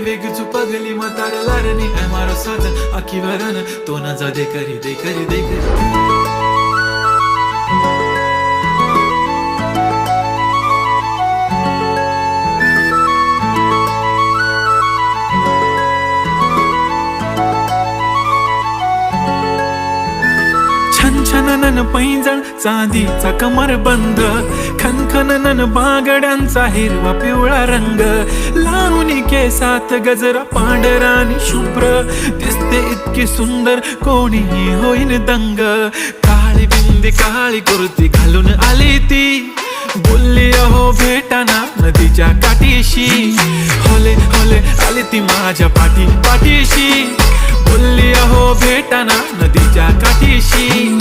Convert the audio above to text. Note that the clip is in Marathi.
वेगचू पगली मतार लारनी है मारो साथ आखी वरन तो ना जा दे करी दे करी दे करी छनछनन पैंजण चांदीचा कमर बंद खनखनन बागड्यांचा हिरवा पिवळा रंग लावणी केसात गजरा पांढरा आणि शुभ्र दिसते इतकी सुंदर कोणीही होईन दंग काळी बिंदी काळी कुर्ती घालून आली ती बोलली अहो भेटाना नदीच्या काठीशी होले होले आली ती माझ्या पाठीशी बोलली अहो भेटाना नदीच्या काठीशी